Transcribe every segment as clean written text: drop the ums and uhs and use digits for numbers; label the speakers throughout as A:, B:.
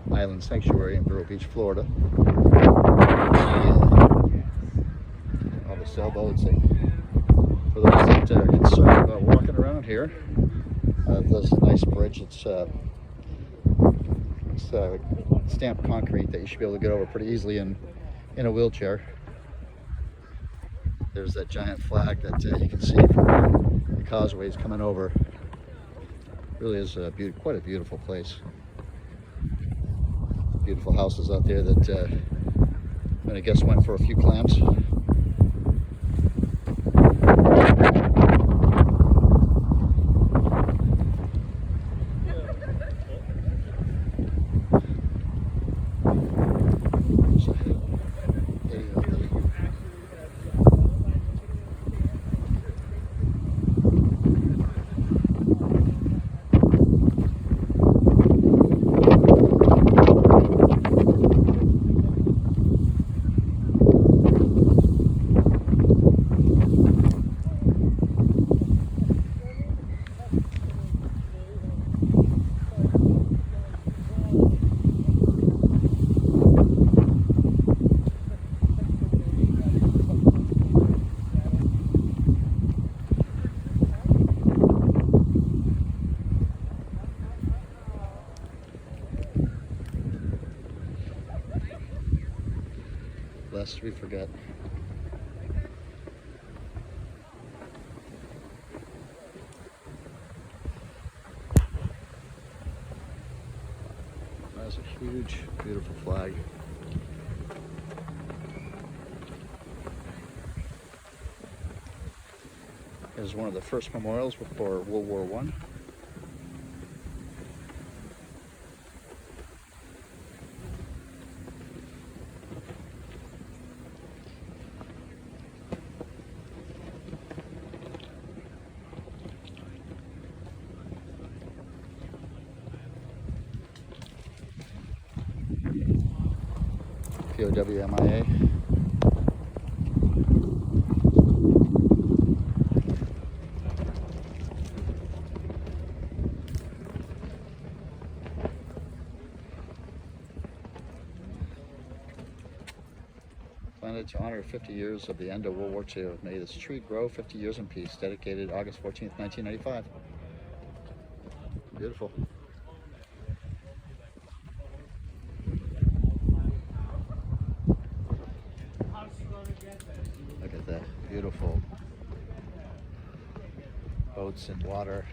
A: small island sanctuary in Vero Beach, Florida. All the sailboats. And for those that are concerned about walking around here, there's a nice bridge. It's stamped concrete that you should be able to get over pretty easily in a wheelchair. There's that giant flag that you can see from the causeways coming over. Really is quite a beautiful place. Beautiful houses out there that I guess went for a few clams. Lest we forget. That's a huge, beautiful flag. It was one of the first memorials before World War I. WWII. Planted to honor 50 years of the end of World War II. May this tree grow 50 years in peace. Dedicated August 14th, 1995. Beautiful. Look at that beautiful boats and water.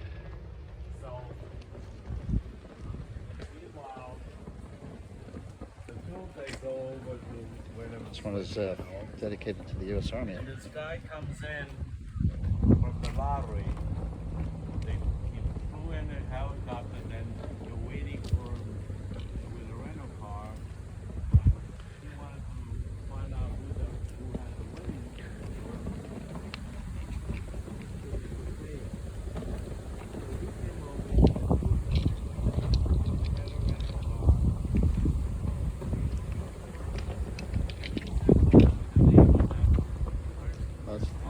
A: This one is dedicated to the U.S. Army.
B: And this guy comes in from the lottery. They flew in a helicopter, then you're waiting for him with a rental car. He wanted to find out who had the winning.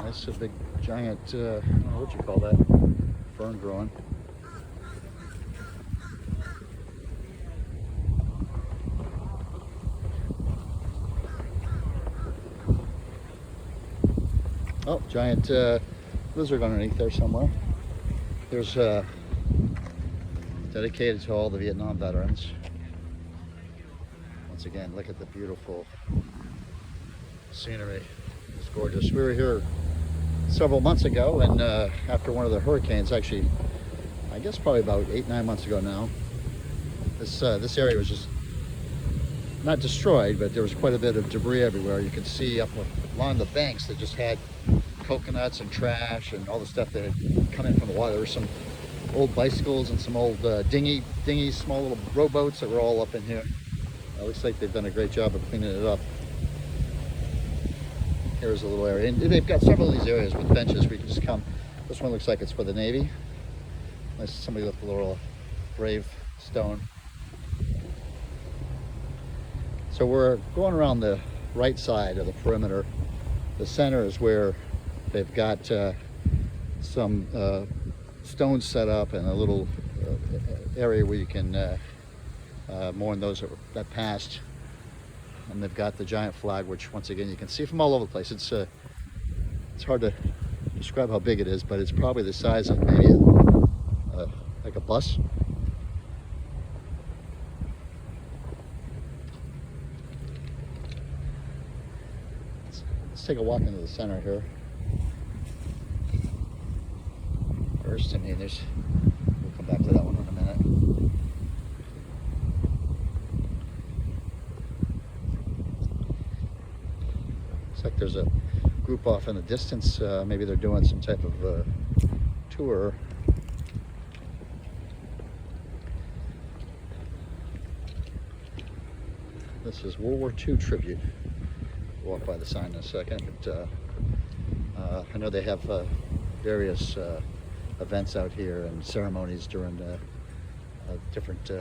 A: That's a big giant, I don't know what you call that, fern growing. Oh, giant lizard underneath there somewhere. There's dedicated to all the Vietnam veterans. Once again, look at the beautiful scenery. It's gorgeous. We were here several months ago, and after one of the hurricanes, actually, I guess probably about 8-9 months ago now, this area was just not destroyed, but there was quite a bit of debris everywhere. You could see up along the banks that just had coconuts and trash and all the stuff that had come in from the water. There were some old bicycles and some old dinghies, small little rowboats that were all up in here. It looks like they've done a great job of cleaning it up. Here's a little area, and they've got several of these areas with benches where you can just come. This one looks like it's for the Navy. Nice, somebody left a little brave stone. So we're going around the right side of the perimeter. The center is where they've got some stones set up and a little area where you can more than those that passed. And they've got the giant flag, which once again you can see from all over the place. It's hard to describe how big it is, but it's probably the size of maybe like a bus. Let's take a walk into the center here. First, I mean, we'll come back to that one in a minute. Looks like there's a group off in the distance. Maybe they're doing some type of tour. This is World War II tribute. We'll walk by the sign in a second, but I know they have various events out here and ceremonies during different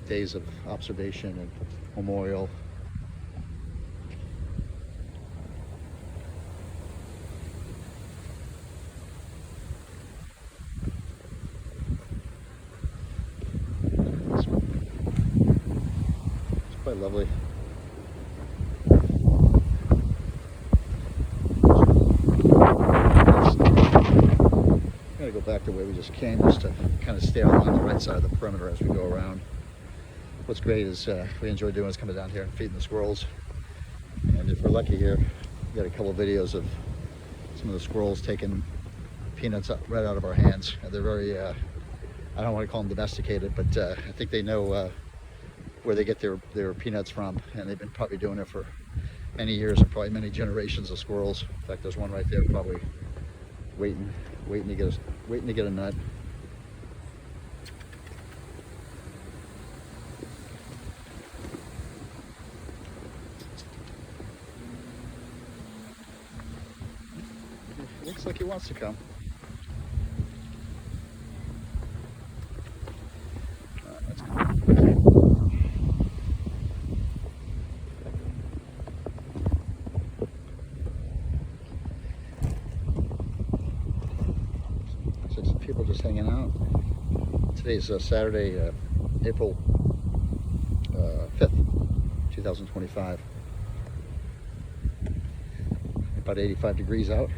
A: days of observation and memorial. It's quite lovely. Go back the way we just came, just to kind of stay along the right side of the perimeter as we go around. What's great is we enjoy doing is coming down here and feeding the squirrels. And if we're lucky here, we got a couple of videos of some of the squirrels taking peanuts right out of our hands. They're very, I don't want to call them domesticated, but I think they know where they get their peanuts from, and they've been probably doing it for many years and probably many generations of squirrels. In fact, there's one right there probably waiting to get a nut. Looks like he wants to come. Let's go. Some people just hanging out. Today's Saturday, April 5th, 2025. About 85 degrees out.